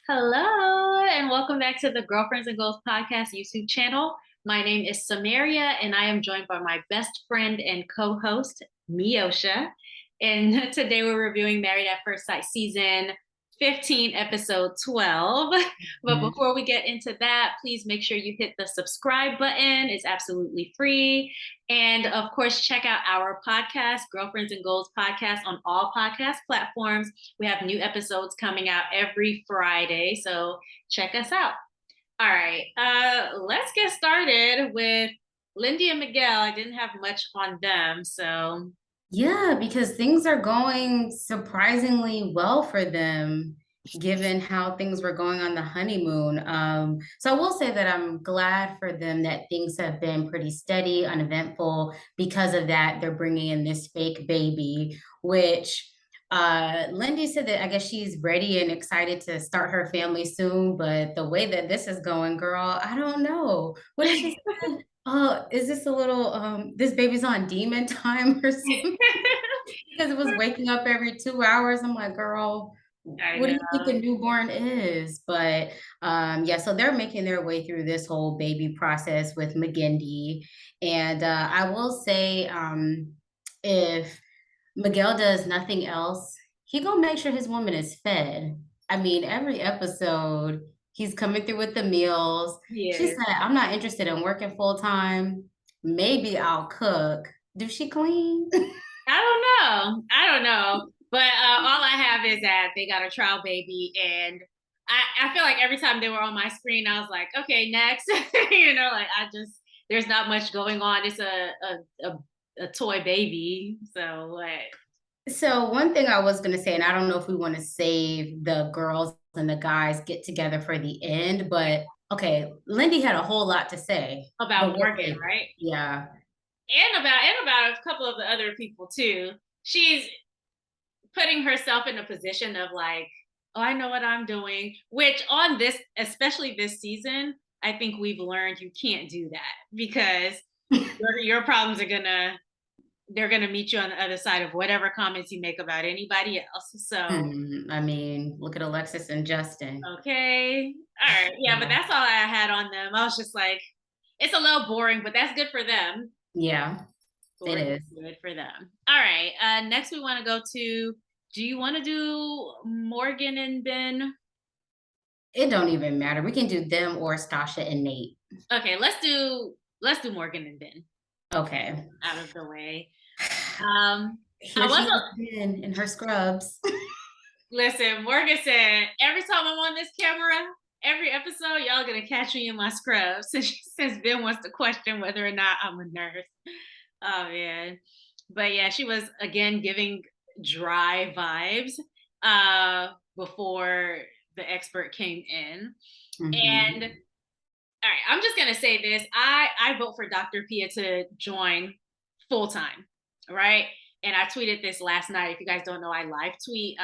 Hello, and welcome back to the Girlfriends and Goals podcast YouTube channel. My name is Samaria, and I am joined by my best friend and co host, Miosha. And today we're reviewing Married at First Sight season 15, episode 12. But Mhm. before we get into that, please make sure you hit the subscribe button. It's absolutely free. And of course, check out our podcast, Girlfriends and Goals podcast, on all podcast platforms. We have new episodes coming out every Friday, so check us out. All right, let's get started with Lindy and Miguel. I didn't have much on them, so Yeah, because things are going surprisingly well for them, given how things were going on the honeymoon. So I will say that I'm glad for them that things have been pretty steady, uneventful. Because of that, they're bringing in this fake baby, which Lindy said that I guess she's ready and excited to start her family soon. But the way that this is going, girl, I don't know. What did she say? Oh, is this a little this baby's on demon time or something? Because it was waking up every 2 hours. I'm like, girl, I what do know. you think a newborn is? But yeah, so they're making their way through this whole baby process with McGindy. And I will say, if Miguel does nothing else, he gonna make sure his woman is fed. I mean, every episode, he's coming through with the meals. She Yes. said, I'm not interested in working full time. Maybe I'll cook. Do she clean? I don't know. But all I have is that they got a trial baby, and I feel like every time they were on my screen, I was like, okay, next. Like there's not much going on. It's a toy baby. So like, So one thing I was gonna say, and I don't know if we want to save the girls and the guys get together for the end, but okay, Lindy had a whole lot to say. But about we'll Morgan, save it. right? Yeah. And about a couple of the other people too. She's putting herself in a position of like, oh, I know what I'm doing, which on this, especially this season, I think we've learned you can't do that because your problems are they're gonna meet you on the other side of whatever comments you make about anybody else. So I mean, look at Alexis and Justin. okay. All right. Yeah, but Yeah. that's all I had on them. I was just like, it's a little boring, but that's good for them. Yeah, it Boring is. is good for them. All right. Next we want to go to, do you want to do Morgan and Ben? It don't even matter. We can do them or Stasha and Nate. Okay, let's do Morgan and Ben Okay. out of the way. Um, I Here she wasn't is again in her scrubs. listen. Morgan said every time I'm on this camera, every episode, y'all gonna catch me in my scrubs. Since Ben wants to question whether or not I'm a nurse. Oh man, but yeah, she was again giving dry vibes before the expert came in, and Mhm. all right, I'm just gonna say this. I vote for Dr. Pia to join full time, right? And I tweeted this last night. If you guys don't know, I live tweet.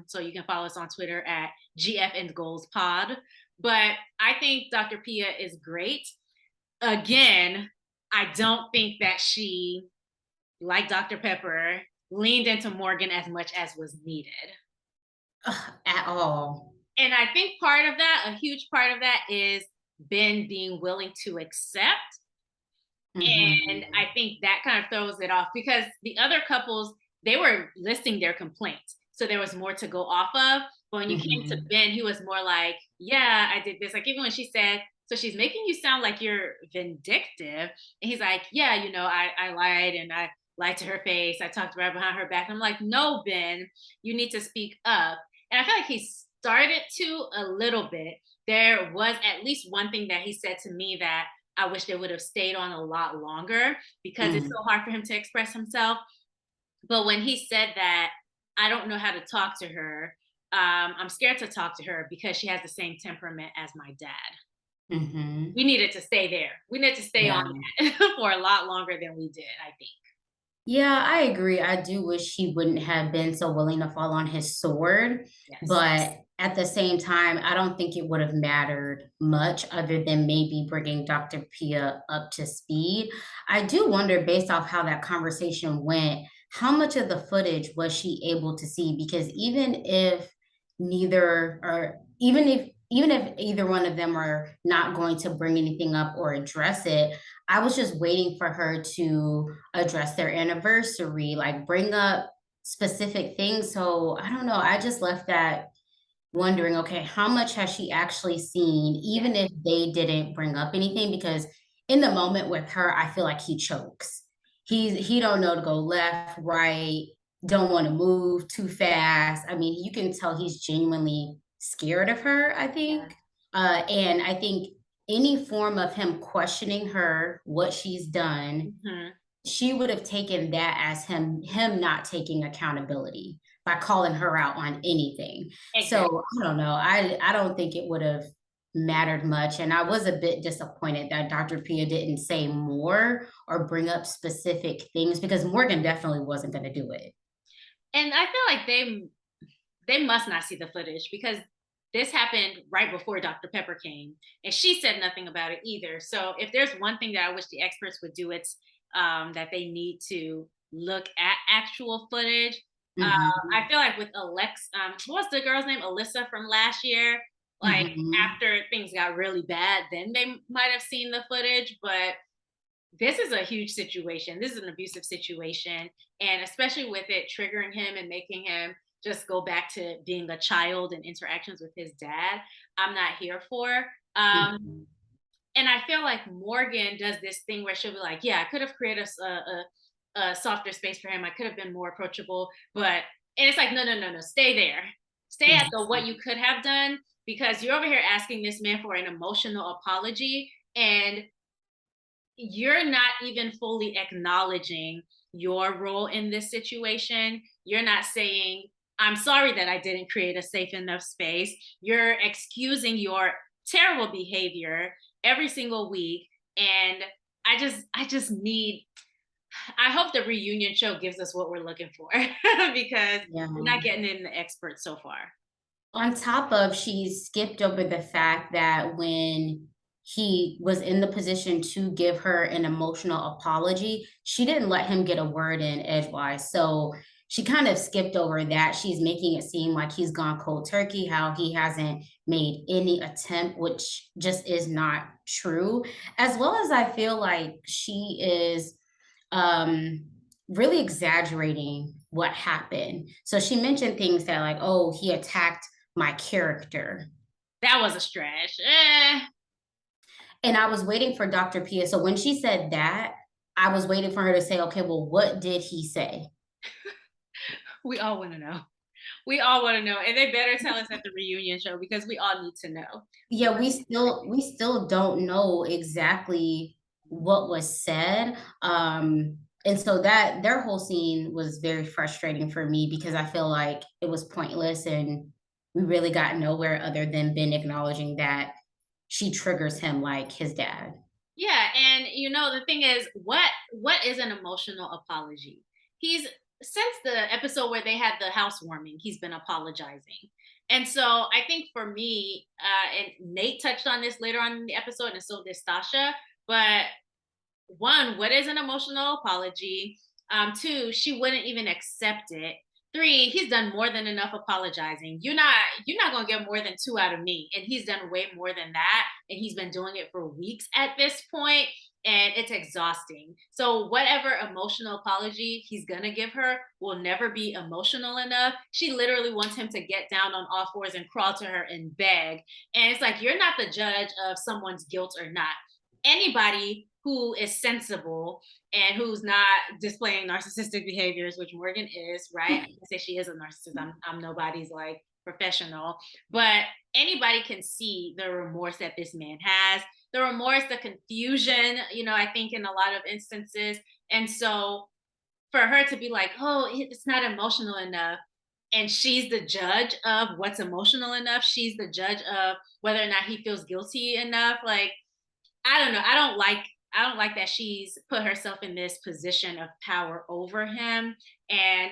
So you can follow us on Twitter at GF and Goals Pod. But I think Dr. Pia is great. Again, I don't think that she, like Dr. Pepper, leaned into Morgan as much as was needed. Ugh, at all. And I think part of that, a huge part of that, is Ben being willing to accept. And Mhm. I think that kind of throws it off because the other couples, they were listing their complaints. So there was more to go off of. But when you came to Mhm. Ben, he was more like, yeah, I did this. Like even when she said, so she's making you sound like you're vindictive. And he's like, yeah, I lied and I lied to her face. I talked right behind her back. And I'm like, no, Ben, you need to speak up. And I feel like he started to a little bit. There was at least one thing that he said to me that I wish they would have stayed on a lot longer because it's Mhm. so hard for him to express himself. But when he said that, I don't know how to talk to her. I'm scared to talk to her because she has the same temperament as my dad. Mhm. We needed to stay there. We needed to stay on Yeah. that for a lot longer than we did, I think. Yeah, I agree. I do wish he wouldn't have been so willing to fall on his sword, Yes. but at the same time, I don't think it would have mattered much other than maybe bringing Dr. Pia up to speed. I do wonder, based off how that conversation went, how much of the footage was she able to see? Because even if neither, or even if even if either one of them are not going to bring anything up or address it, I was just waiting for her to address their anniversary, like bring up specific things. So I don't know. I just left that wondering, okay, how much has she actually seen, Yeah. even if they didn't bring up anything? Because in the moment with her, I feel like he chokes. He don't know to go left, right, don't want to move too fast. I mean, you can tell he's genuinely scared of her, I Yeah. think. And I think any form of him questioning her, what she's done, Hmm. she would have taken that as him not taking accountability by calling her out on anything. Exactly. So I don't know. I don't think it would have mattered much. And I was a bit disappointed that Dr. Pia didn't say more or bring up specific things because Morgan definitely wasn't going to do it. And I feel like they must not see the footage because this happened right before Dr. Pepper came, and she said nothing about it either. So if there's one thing that I wish the experts would do, it's that they need to look at actual footage. I Hmm. feel like with what's the girl's name, Alyssa from last year? Like Hmm. after things got really bad, then they might have seen the footage, but this is a huge situation. This is an abusive situation. And especially with it triggering him and making him just go back to being a child and interactions with his dad, I'm not here for. Um, Hmm. and I feel like Morgan does this thing where she'll be like, yeah, I could have created a softer space for him. I could have been more approachable. And it's like, no, no, no, no, stay there. Stay at the what you could have done because you're over here asking this man for an emotional apology. And you're not even fully acknowledging your role in this situation. You're not saying, I'm sorry that I didn't create a safe enough space. You're excusing your terrible behavior every single week. And I hope the reunion show gives us what we're looking for because Yeah. we're not getting it in the experts so far. On top of, she skipped over the fact that when he was in the position to give her an emotional apology, she didn't let him get a word in edgewise. So she kind of skipped over that. She's making it seem like he's gone cold turkey, how he hasn't made any attempt, which just is not true. As well as I feel like she is um really exaggerating what happened. So she mentioned things that like, oh, he attacked my character. That was a stretch. And I was waiting for Dr. Pia. So when she said that, I was waiting for her to say, okay, well, what did he say? We all want to know. We all want to know, and they better tell us at the reunion show because we all need to know. Yeah, we still don't know exactly what was said. And so that their whole scene was very frustrating for me because I feel like it was pointless and we really got nowhere other than Ben acknowledging that she triggers him like his dad. Yeah, and the thing is, what is an emotional apology? He's since the episode where they had the housewarming, he's been apologizing. And so I think for me, and Nate touched on this later on in the episode, and so did Stasha. But one, what is an emotional apology? Two, she wouldn't even accept it. Three, he's done more than enough apologizing. You're not gonna get more than two out of me. And he's done way more than that. And he's been doing it for weeks at this point, and it's exhausting. So whatever emotional apology he's gonna give her will never be emotional enough. She literally wants him to get down on all fours and crawl to her and beg. And it's like you're not the judge of someone's guilt or not. Anybody who is sensible and who's not displaying narcissistic behaviors, which Morgan is, right? I can say she is a narcissist. I'm nobody's like professional, but anybody can see the remorse that this man has, the remorse, the confusion, I think in a lot of instances. And so for her to be like, oh, it's not emotional enough. And she's the judge of what's emotional enough. She's the judge of whether or not he feels guilty enough. Like, I don't know. I don't like that she's put herself in this position of power over him. And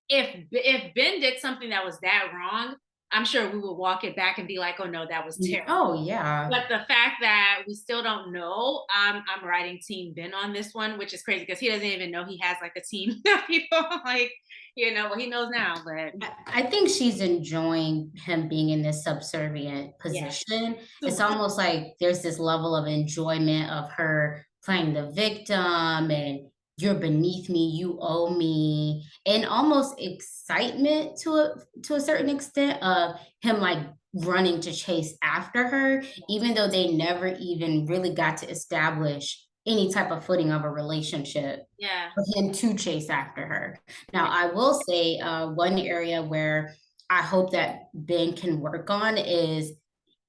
if Ben did something that was that wrong, I'm sure we would walk it back and be like, oh no, that was terrible. Oh, yeah. But the fact that we still don't know, I'm writing Team Ben on this one, which is crazy because he doesn't even know he has like a team of people. Like, well, he knows now, but I think she's enjoying him being in this subservient yeah, position. It's super. almost like there's this level of enjoyment of her playing the victim and you're beneath me, you owe me, and almost excitement to a certain extent of him like running to chase after her, even though they never even really got to establish any type of footing of a relationship Yeah, for him to chase after her. Now, yeah. I will say one area where I hope that Ben can work on is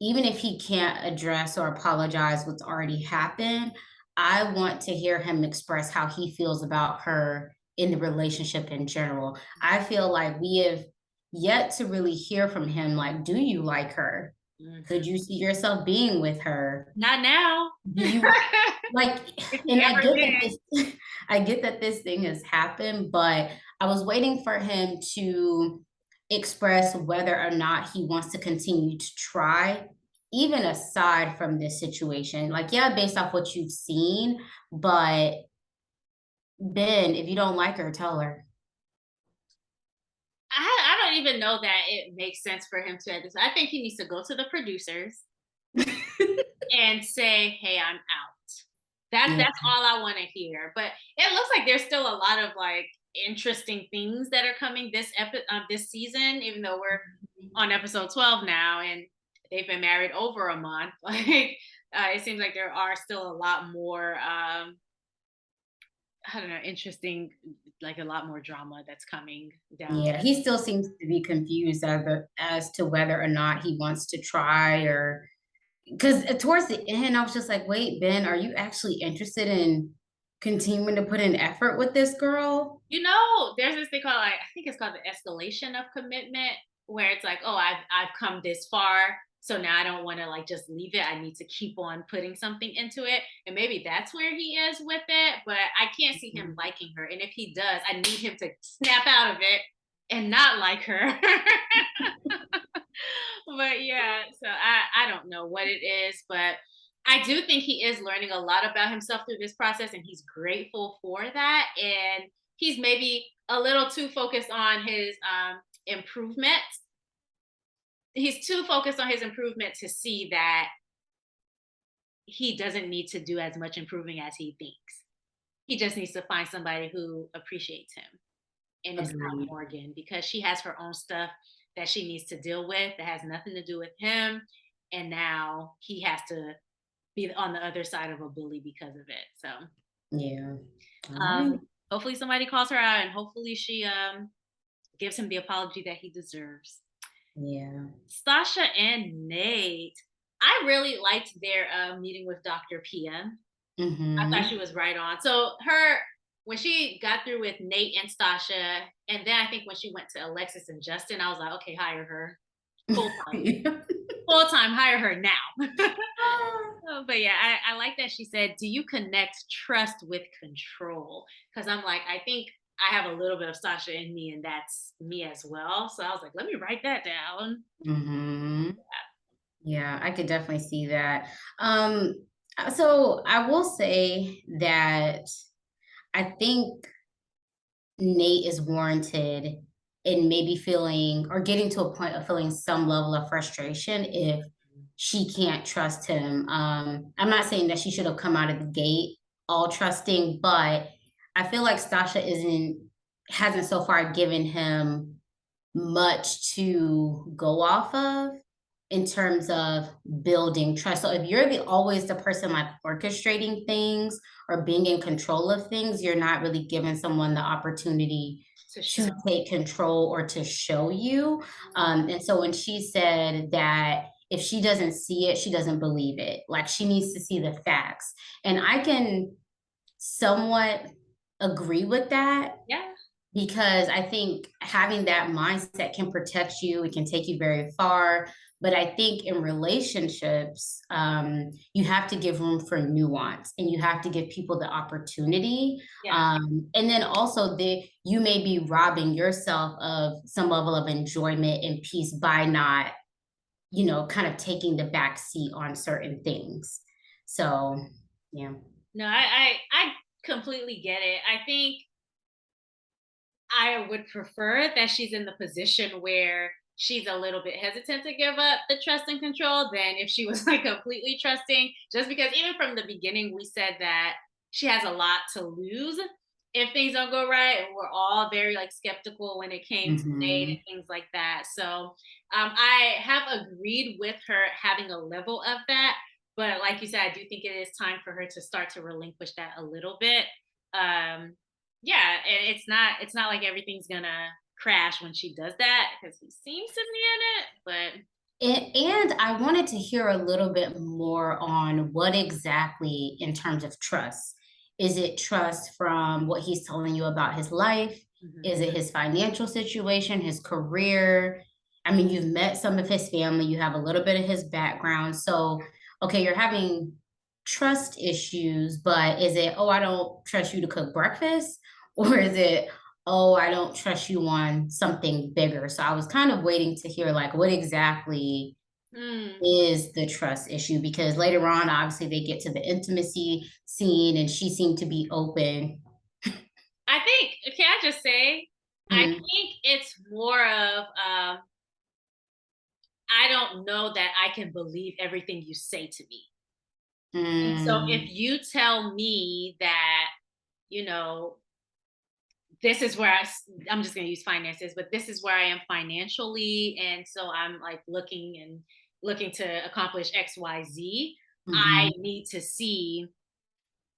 even if he can't address or apologize what's already happened, I want to hear him express how he feels about her in the relationship in general. I feel like we have yet to really hear from him, like, do you like her? Mhm. Could you see yourself being with her? Not now. Do you like, If he and I ever get that did. this I get that this thing has happened, but I was waiting for him to express whether or not he wants to continue to try, even aside from this situation. Like, yeah, based off what you've seen, but Ben, if you don't like her, tell her. I don't even know that it makes sense for him to at this. I think he needs to go to the producers and say, "Hey, I'm out." Yeah. That's all I want to hear. But it looks like there's still a lot of like interesting things that are coming this season, even though we're on episode 12 now and they've been married over a month. Like it seems like there are still a lot more I don't know, interesting, like a lot more drama that's coming down. Yeah, he still seems to be confused as to whether or not he wants to try or. Because towards the end, I was just like, "Wait, Ben, are you actually interested in continuing to put in effort with this girl?" There's this thing called like I think it's called the escalation of commitment, where it's like, oh, I've come this far, so now I don't want to like just leave it. I need to keep on putting something into it, and maybe that's where he is with it. But I can't see him Mhm. liking her, and if he does, I need him to snap out of it and not like her. But yeah, so I don't know what it is, but I do think he is learning a lot about himself through this process, and he's grateful for that. And he's maybe a little too focused on his improvement. He's too focused on his improvement to see that he doesn't need to do as much improving as he thinks. He just needs to find somebody who appreciates him. And it's not Agreed. Morgan because she has her own stuff that she needs to deal with that has nothing to do with him. And now he has to be on the other side of a bully because of it. So Yeah. Alright. um, hopefully somebody calls her out and hopefully she gives him the apology that he deserves. Yeah. Sasha and Nate. I really liked their meeting with Dr. Pia. I thought she Mhm. was right on. So her when she got through with Nate and Stasha, and then I think when she went to Alexis and Justin, I was like, okay, hire her full time, Yeah. full time, hire her now. But yeah, I like that she said, "Do you connect trust with control?" Because I'm like, I think I have a little bit of Sasha in me, and that's me as well. So I was like, let me write that down. Mhm. Yeah, I could definitely see that. Um, so I will say that I think Nate is warranted in maybe feeling or getting to a point of feeling some level of frustration if she can't trust him. I'm not saying that she should have come out of the gate all trusting, but I feel like Stasha hasn't so far given him much to go off of in terms of building trust. So if you're the always the person like orchestrating things or being in control of things, you're not really giving someone the opportunity To to show. take control or to show you. And so when she said that if she doesn't see it, she doesn't believe it. Like she needs to see the facts. And I can somewhat agree with that Yeah. because I think having that mindset can protect you. It can take you very far. But I think in relationships, you have to give room for nuance and you have to give people the opportunity. Yeah. And then also, you may be robbing yourself of some level of enjoyment and peace by not, kind of taking the back seat on certain things. So, yeah. No, I completely get it. I think I would prefer that she's in the position where she's a little bit hesitant to give up the trust and control than if she was like completely trusting. Just because even from the beginning, we said that she has a lot to lose if things don't go right. And we're all very like skeptical when it came to date Hmm. and things like that. So I have agreed with her having a level of that. But like you said, I do think it is time for her to start to relinquish that a little bit. Um, yeah, and it's not like everything's gonna crash when she does that because he seems to be in it, And I wanted to hear a little bit more on what exactly, in terms of trust. Is it trust from what he's telling you about his life? but Is it his financial situation, his career? I mean, you've met some of his family, you have a little bit of his background. So, okay, you're having trust issues, but is it, oh, I don't trust you to cook breakfast? Or is it, oh, I don't trust you on something bigger? So I was kind of waiting to hear like what exactly mm, is the trust issue, because later on, obviously, they get to the intimacy scene and she seemed to be open. I think can I just say I Mhm. think it's more of I don't know that I can believe everything you say to me. And so if Mm, you tell me that, you know, this is where I'm just going to use finances, but this is where I am financially. And so I'm like looking to accomplish XYZ. I mhm, need to see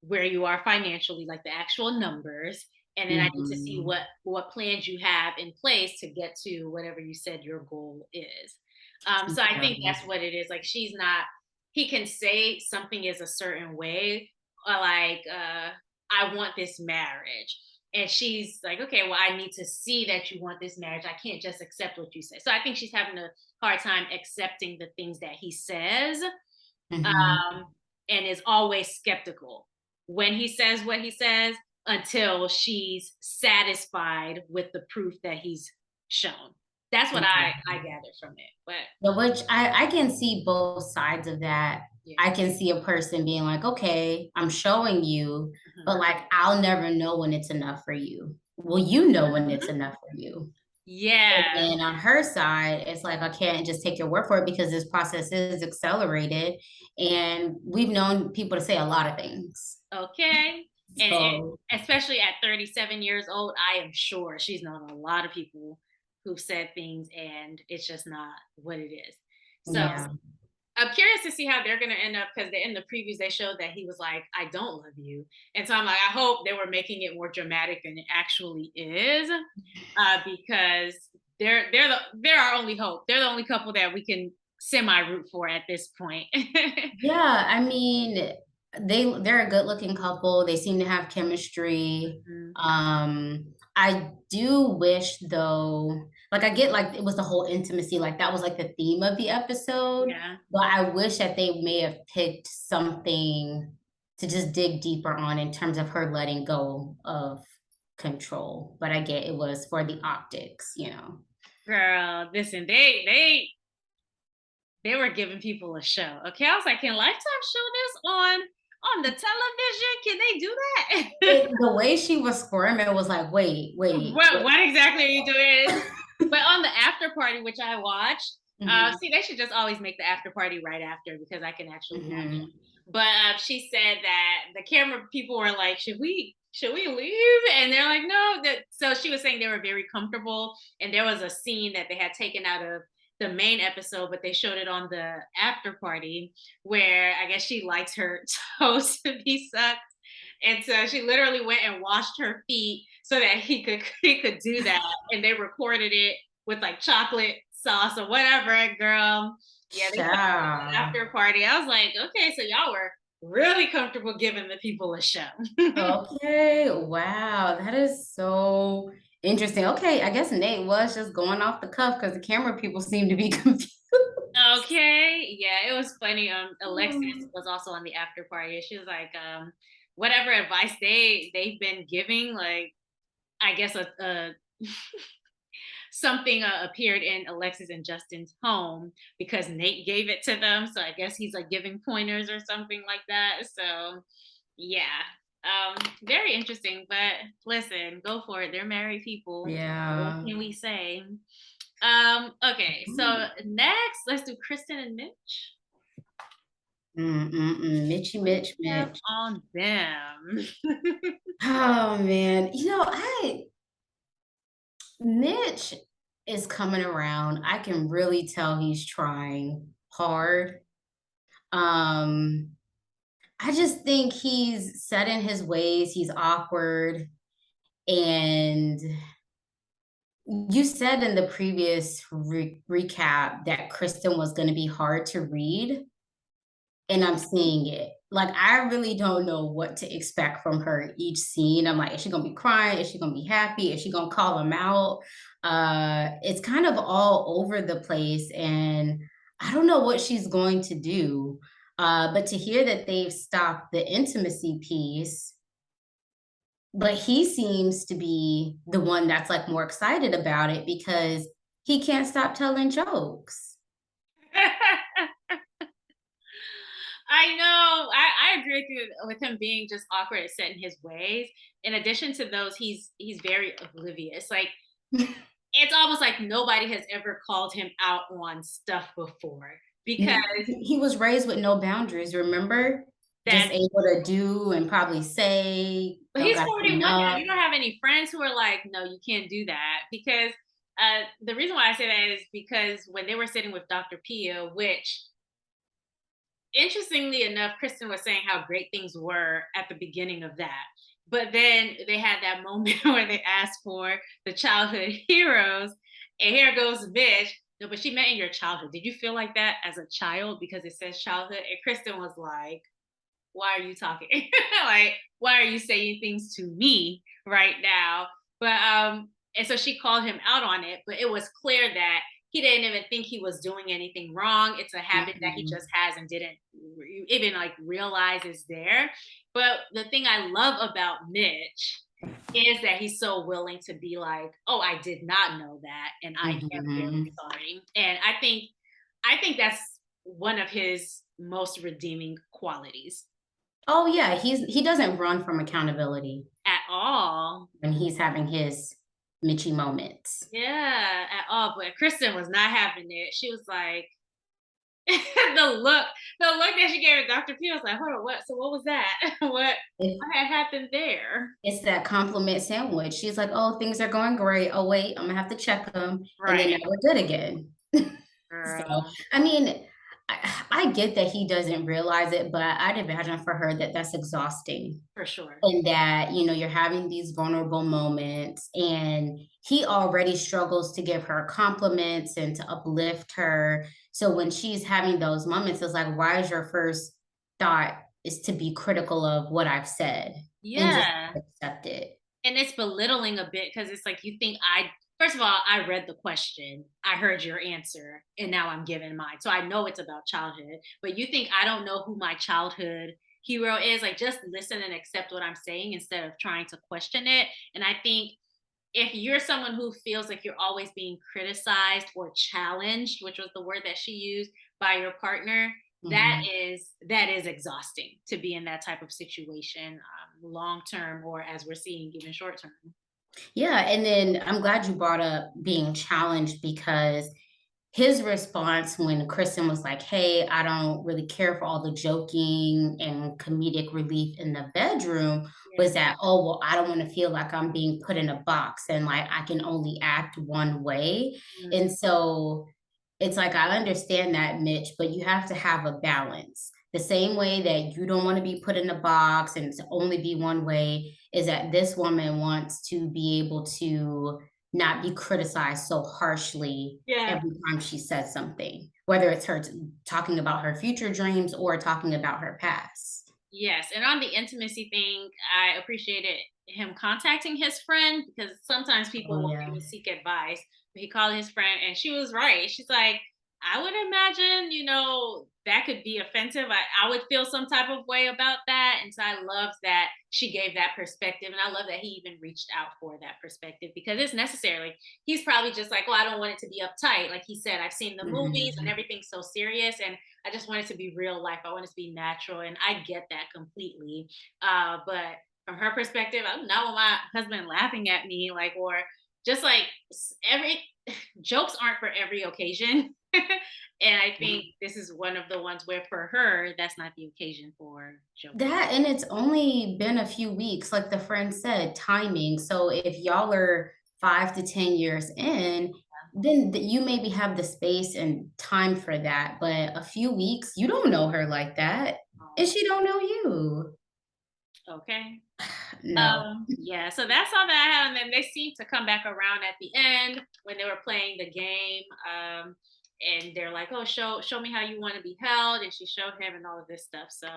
where you are financially, like the actual numbers. And then I need to see mhm. what plans you have in place to get to whatever you said your goal is. So I Yeah. think that's what it is. Like she's not. He can say something is a certain way, like I want this marriage, and she's like, okay, well, I need to see that you want this marriage. I can't just accept what you say. So I think she's having a hard time accepting the things that he says, Mhm. um, and is always skeptical when he says what he says until she's satisfied with the proof that he's shown. That's what I Okay. gather from it. But But which I can see both sides of that. yeah. I can see a person being like, "Okay, I'm showing you, Mhm. but, like, I'll never know when it's enough for you." Well, you know when it's Mhm. enough for you. And Yeah. then on her side, it's like, I can't just take your word for it because this process is accelerated, and we've known people to say a lot of things. Okay. And So, especially at 37 years old, I am sure she's known a lot of people who've said things and it's just not what it is. So yeah. I'm curious to see how they're going to end up because in the previews they showed that he was like, "I don't love you," and so I'm like, I hope they were making it more dramatic than it actually is, because they're our only hope. They're the only couple that we can semi root for at this point. Yeah, I mean, they're a good-looking couple, they seem to have chemistry. Mhm. I do wish though, like, I get, like, it was the whole intimacy, like, that was, like, the theme of the episode, Yeah, but I wish that they may have picked something to just dig deeper on in terms of her letting go of control, but I get it was for the optics. girl, listen, they were giving people a show. Okay, I was like, can Lifetime show this on the television? Can they do that? The way she was squirming was like, "Wait, wait, What exactly are you doing? But on the after party, which I watched, Mhm, see, they should just always make the after party right after because I can actually watch it. mhm. But she said that the camera people were like, should we leave? And they're like, no. That so she was saying they were very comfortable, and there was a scene that they had taken out of the main episode, but they showed it on the after party where I guess she likes her toes to be sucked. And so she literally went and washed her feet so that he could do that. And they recorded it with like chocolate sauce or whatever, girl. Yeah, they put on the Child. after party. I was like, okay, so y'all were really comfortable giving the people a show. Okay, wow, that is so Interesting. Okay, I guess Nate was just going off the cuff because the camera people seem to be confused. Okay. Yeah, it was funny. Alexis was also on the after party. She was like, whatever advice they've been giving, like I guess a something appeared in Alexis and Justin's home because Nate gave it to them. So I guess he's like giving pointers or something like that. So yeah, very interesting. But listen, go for it. They're married people. What Yeah. can we say? Okay, so next, let's do Kristin and Mitch. Mitchy Mitch Have Mitch. on them. Oh man. Mitch is coming around. I can really tell he's trying hard. Um, I just think he's set in his ways. He's awkward. And you said in the previous recap that Kristen was going to be hard to read, and I'm seeing it. Like, I really don't know what to expect from her each scene. I'm like, is she gonna be crying? Is she gonna be happy? Is she gonna call him out? It's kind of all over the place, and I don't know what she's going to do. But to hear that they've stopped the intimacy piece, but he seems to be the one that's like more excited about it because he can't stop telling jokes. I know. I agree with you with him being just awkward and set in his ways. In addition to those, he's very oblivious. Like it's almost like nobody has ever called him out on stuff before because He was raised with no boundaries, remember? Just that able to do and probably say, but don't he's gotta say 41 now. no. You don't have any friends who are like, no, you can't do that. Because the reason why I say that is because when they were sitting with Dr. Pia, which interestingly enough, Kristen was saying how great things were at the beginning of that. But then they had that moment where they asked for the childhood heroes, and here goes bitch. No, but she meant in your childhood. Did you feel like that as a child because it says childhood? And Kristen was like, why are you talking? Like, why are you saying things to me right now? But and so she called him out on it, but it was clear that he didn't even think he was doing anything wrong. It's a habit that he Mhm. just has and didn't even like realize is there. But the thing I love about Mitch is that he's so willing to be like, "Oh, I did not know that, and I am very Mhm. sorry." And I think that's one of his most redeeming qualities Oh yeah, he doesn't run from accountability at all. when he's having his Mitchy moments. Yeah, at all. But Kristen was not having it. She was like, the look that she gave Dr. P was like, hold on, what? So what was that? What had happened there? It's that compliment sandwich. She's like, "Oh, things are going great. Oh, wait, I'm gonna have to check them, and then Right, now we're good again." So, girl, I mean, I get that he doesn't realize it, but I'd imagine for her that that's exhausting, for sure. and that, you're having these vulnerable moments, and he already struggles to give her compliments and to uplift her. So when she's having those moments, it's like, why is your first thought is to be critical of what I've said and just Yeah. accept it? And it's belittling a bit because it's like you think first of all, I read the question, I heard your answer, and now I'm giving mine. So I know it's about childhood, but you think I don't know who my childhood hero is? Like just listen and accept what I'm saying instead of trying to question it. And I think if you're someone who feels like you're always being criticized or challenged, which was the word that she used by your partner, Mhm. that is exhausting to be in that type of situation, long term or as we're seeing even short term. Yeah, and then I'm glad you brought up being challenged because his response when Kristen was like, "Hey, I don't really care for all the joking and comedic relief in the bedroom," Yeah. was that, "Oh, well, I don't want to feel like I'm being put in a box and like I can only act one way." Mm. And so it's like, I understand that, Mitch, but you have to have a balance. The same way that you don't want to be put in a box and to only be one way is that this woman wants to be able to not be criticized so harshly Yeah. every time she says something, whether it's her talking about her future dreams or talking about her past. Yes. And on the intimacy thing, I appreciate it him contacting his friend, because sometimes people Oh won't yeah. even seek advice. But he called his friend, and she was right. She's like, I would imagine, that could be offensive. I would feel some type of way about that. And so I love that she gave that perspective. And I love that he even reached out for that perspective, because it's necessarily, he's probably just like, well, I don't want it to be uptight. Like he said, I've seen the movies and Mhm. everything's so serious. And I just want it to be real life. I want it to be natural. And I get that completely. But from her perspective, I don't want my husband laughing at me, like, or just like every jokes aren't for every occasion. And I think this is one of the ones where for her, that's not the occasion for joking. That and it's only been a few weeks, like the friend said, timing. So if y'all are 5 to 10 years in, then you maybe have the space and time for that. But a few weeks, you don't know her like that, and Oh, she don't know you. okay. No. Yeah, so that's all that I have. And then they seem to come back around at the end when they were playing the game. And they're like, oh, show me how you want to be held. And she showed him and all of this stuff. So,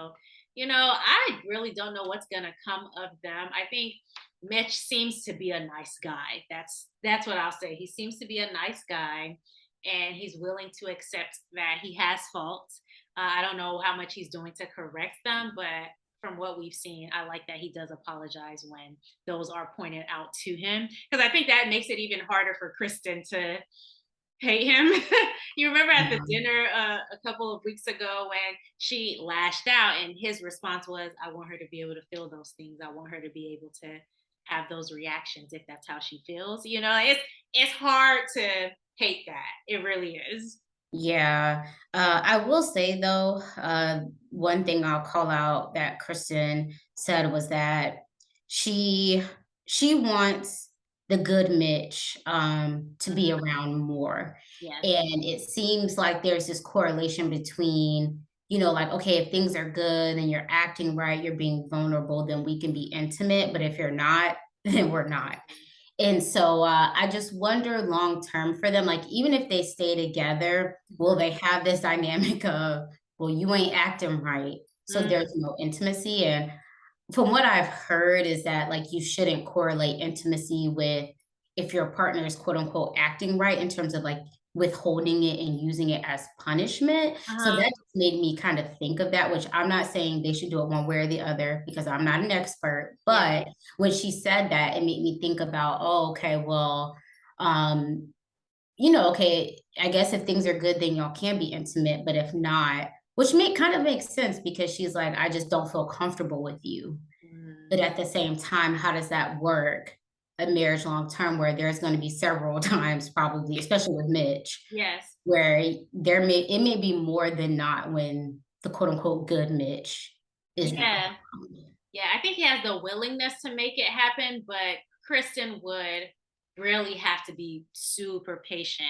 I really don't know what's gonna come of them. I think Mitch seems to be a nice guy. That's what I'll say. He seems to be a nice guy, and he's willing to accept that he has faults. I don't know how much he's doing to correct them, but from what we've seen, I like that he does apologize when those are pointed out to him, because I think that makes it even harder for Kristin to hate him. You remember at the Yeah. dinner a couple of weeks ago when she lashed out, and his response was, I want her to be able to feel those things. I want her to be able to have those reactions if that's how she feels. It's hard to hate that. It really is. Yeah. I will say though, one thing I'll call out that Kristen said was that she she wants the good Mitch to be Mhm. around more. Yes. And it seems like there's this correlation between, like, okay, if things are good and you're acting right, you're being vulnerable, then we can be intimate. But if you're not, then we're not. And so, I just wonder long term for them, like, even if they stay together, will Mhm. they have this dynamic of, well, you ain't acting right, so Mm, there's no intimacy? And from what I've heard is that, like, you shouldn't correlate intimacy with if your partner is quote unquote acting right in terms of like withholding it and using it as punishment. So uh-huh. that just made me kind of think of that, which I'm not saying they should do it one way or the other because I'm not an expert. Yeah. But when she said that, it made me think about, oh, okay, well, um, okay, I guess if things are good, then y'all can be intimate. But if not, which kind of makes sense because she's like, I just don't feel comfortable with you. But Mm. at the same time, how does that work a marriage long term where there's going to be several times probably, especially with Mitch, Yes. where it may be more than not when the quote unquote good Mitch is not Yeah. around. Yeah, I think he has the willingness to make it happen, but Kristen would really have to be super patient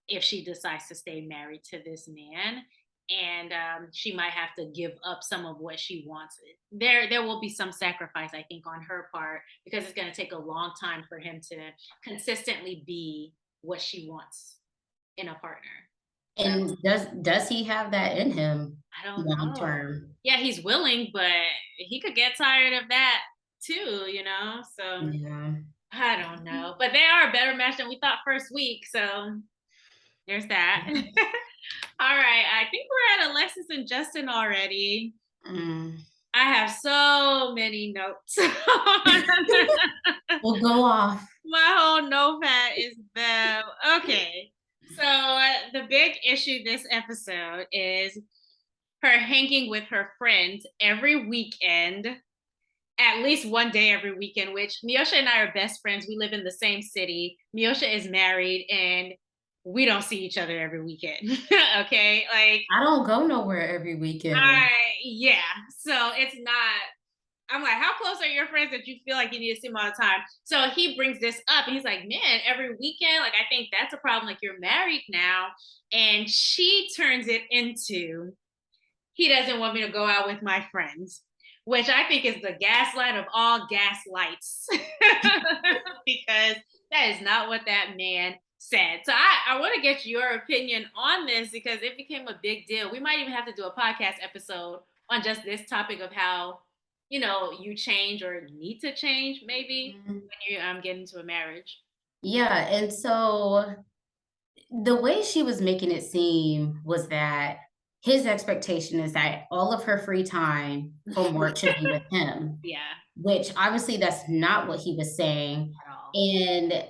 if she decides to stay married to this man. And she might have to give up some of what she wants. There will be some sacrifice, I think, on her part, because it's going to take a long time for him to consistently be what she wants in a partner. So And does he have that in him I don't long know. term? Yeah, he's willing, but he could get tired of that too. So Yeah. I don't know. But they are a better match than we thought first week. So there's that. All right. I think we're at Alexis and Justin already. Mm. I have so many notes. We'll go off. My whole notepad is them. Okay. So the big issue this episode is her hanging with her friends every weekend, at least one day every weekend, which Miosha and I are best friends. We live in the same city. Miosha is married and we don't see each other every weekend. Okay. Like, I don't go nowhere every weekend. yeah. So it's not, I'm like, how close are your friends that you feel like you need to see them all the time? So he brings this up and he's like, man, every weekend, like, I think that's a problem. Like, you're married now. And she turns it into, he doesn't want me to go out with my friends, which I think is the gaslight of all gaslights. Because that is not what that man said. So I want to get your opinion on this because it became a big deal. We might even have to do a podcast episode on just this topic of how you change or need to change maybe Mhm. when you get into a marriage. Yeah, and so the way she was making it seem was that his expectation is that all of her free time from work should be with him, Yeah, which obviously that's not what he was saying. at all. And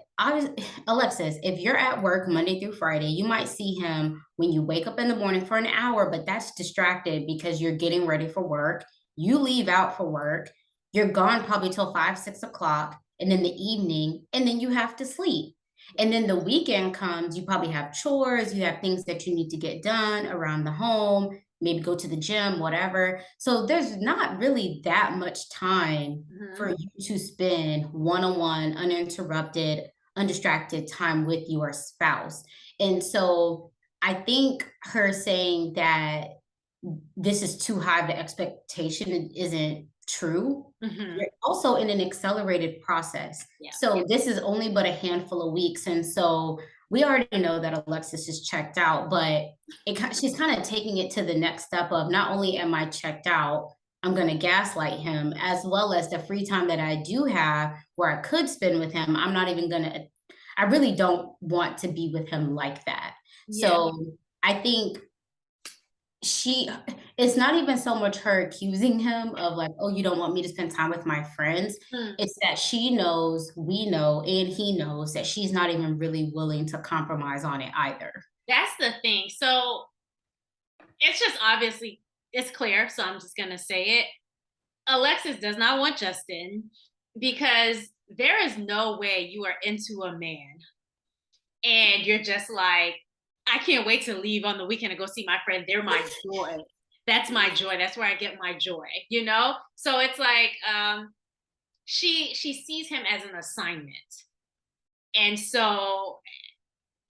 Alexis, if you're at work Monday through Friday, you might see him when you wake up in the morning for an hour, but that's distracted because you're getting ready for work. You leave out for work. You're gone probably till 5, 6 o'clock, and in the evening, and then you have to sleep. And then the weekend comes, you probably have chores, you have things that you need to get done around the home, maybe go to the gym, whatever. So there's not really that much time for Mhm. you to spend one-on-one, uninterrupted, undistracted time with your spouse. And so I think her saying that this is too high of an expectation isn't true. Mhm. You're also in an accelerated process. Yeah. So this is only but a handful of weeks. And so we already know that Alexis is checked out, but she's kind of taking it to the next step of not only am I checked out, I'm going to gaslight him, as well as the free time that I do have where I could spend with him. I'm not even going to, I really don't want to be with him like that. Yeah. So I think she it's not even so much her accusing him of like, oh, you don't want me to spend time with my friends. Mm. It's that she knows, we know, and he knows that she's not even really willing to compromise on it either. That's the thing. So it's just obviously it's clear. So I'm just gonna say it. Alexis does not want Justin because there is no way you are into a man and you're just like, I can't wait to leave on the weekend and go see my friend. They're my joy. That's my joy. That's where I get my joy. So it's like she sees him as an assignment. And so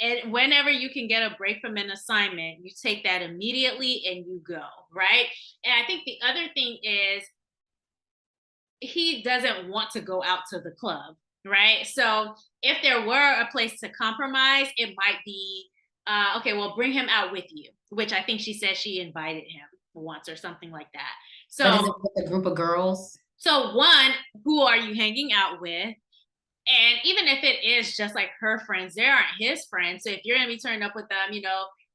and whenever you can get a break from an assignment, you take that immediately and you go, right? And I think the other thing is he doesn't want to go out to the club, right? So if there were a place to compromise, it might be okay, well, bring him out with you, which I think she said she invited him once or something like that. But So, is it with a group of girls? so one, who are you hanging out with? And even if it is just like her friends, they aren't his friends. So if you're gonna be turning up with them,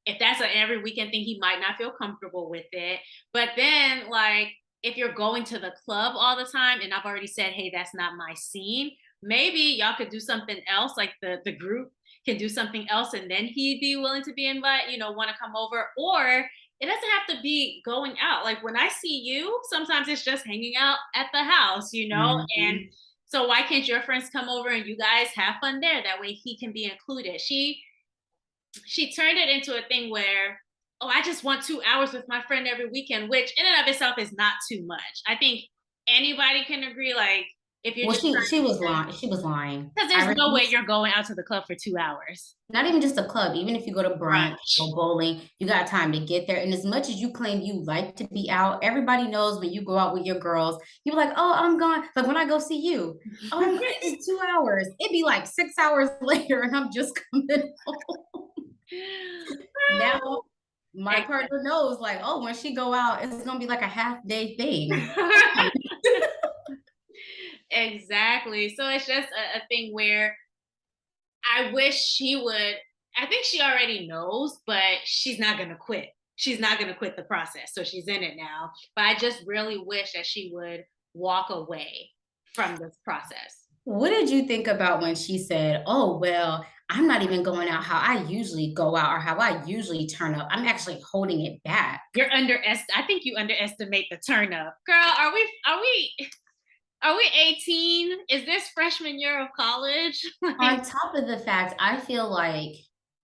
if that's an every weekend thing, he might not feel comfortable with it. But then, like, if you're going to the club all the time, and I've already said, hey, that's not my scene, maybe y'all could do something else, like the group can do something else, and then he'd be willing to be invited, want to come over. Or it doesn't have to be going out. Like when I see you, sometimes it's just hanging out at the house. And Mhm. so why can't your friends come over and you guys have fun there? That way he can be included. She turned it into a thing where, oh, I just want 2 hours with my friend every weekend, which in and of itself is not too much. I think anybody can agree, like, if you're Well, just she was lying. She was lying. because I there's no way refuse. you're going out to the club for 2 hours. Not even just a club, even if you go to brunch Brunch. or bowling, you got time to get there. And as much as you claim you like to be out, everybody knows when you go out with your girls, you're like, oh, I'm gone. Like when I go see you, oh, it's 2 hours. It'd be like 6 hours later, and I'm just coming home. Now my partner knows, like, oh, when she go out, it's gonna be like a half day thing. Exactly. So it's just a thing where I wish she would. I think she already knows, but she's not going to quit. She's not going to quit the process. So she's in it now. But I just really wish that she would walk away from this process. What did you think about when she said, oh, well, I'm not even going out how I usually go out or how I usually turn up. I'm actually holding it back. I think you underestimate the turn up. Girl, are we 18? Is this freshman year of college? On top of the fact, I feel like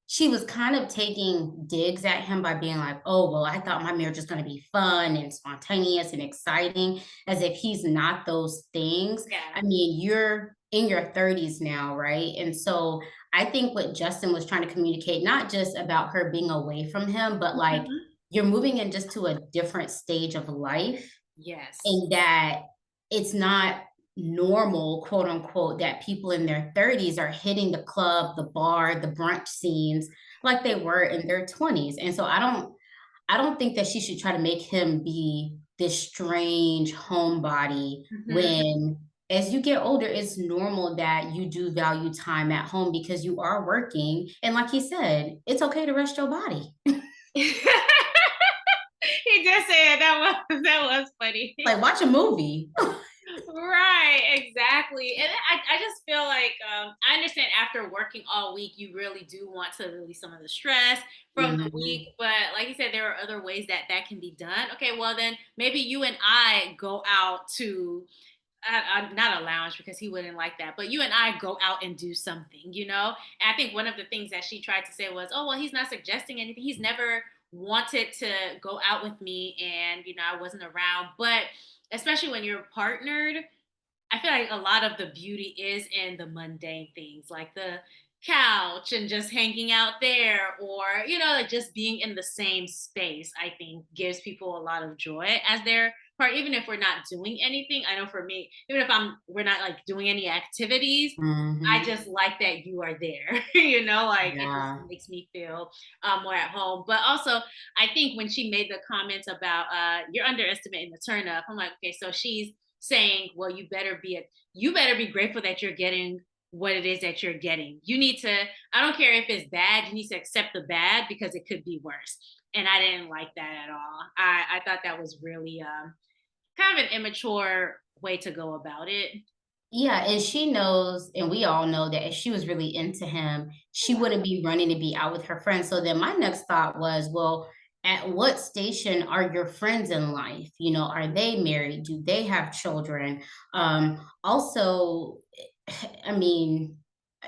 she was kind of taking digs at him by being like, oh, well, I thought my marriage was going to be fun and spontaneous and exciting, as if he's not those things. Yeah. I mean, you're in your 30s now, right? And so I think what Justin was trying to communicate, not just about her being away from him, but like Mhm. you're moving in just to a different stage of life, Yes. and that it's not normal, quote unquote, that people in their 30s are hitting the club, the bar, the brunch scenes like they were in their 20s. And so I don't think that she should try to make him be this strange homebody Mhm. when as you get older, it's normal that you do value time at home because you are working. And like he said, it's okay to rest your body. He did say it. That was funny. Like watch a movie. Right, exactly. And I just feel like I understand after working all week, you really do want to release some of the stress from the week. Mhm. But like you said, there are other ways that that can be done. Okay, well, then maybe you and I go out to not a lounge because he wouldn't like that, but you and I go out and do something, you know? And I think one of the things that she tried to say was, oh, well, he's not suggesting anything. He's never wanted to go out with me and, I wasn't around. But especially when you're partnered, I feel like a lot of the beauty is in the mundane things like the couch and just hanging out there or like just being in the same space. I think gives people a lot of joy as their part, even if we're not doing anything. I know for me, even if we're not like doing any activities, I Mhm. just like that you are there. Like it just Yeah. makes me feel more at home. But also I think when she made the comments about you're underestimating the turn up, I'm like, okay, so she's saying, well, you better be grateful that you're getting what it is that you're getting. You need to, I don't care if it's bad, you need to accept the bad because it could be worse. And I didn't like that at all. I thought that was really kind of an immature way to go about it. Yeah, and she knows, and we all know that if she was really into him, she wouldn't be running to be out with her friends. So then my next thought was, well, at what station are your friends in life? Are they married? Do they have children? Also, I mean,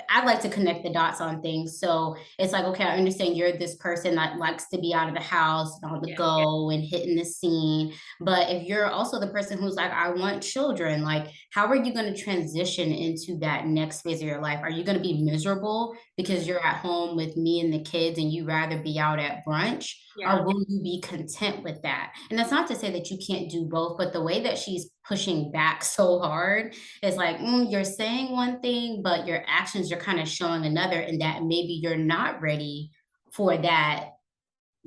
I like to connect the dots on things. So it's like, okay, I understand you're this person that likes to be out of the house and on the Yeah. go and hitting the scene. But if you're also the person who's like, I want children, like, how are you going to transition into that next phase of your life? Are you going to be miserable because you're at home with me and the kids and you rather be out at brunch? Yeah. Or will you be content with that? And that's not to say that you can't do both, but the way that she's pushing back so hard is like, you're saying one thing, but your actions are kind of showing another, and that maybe you're not ready for that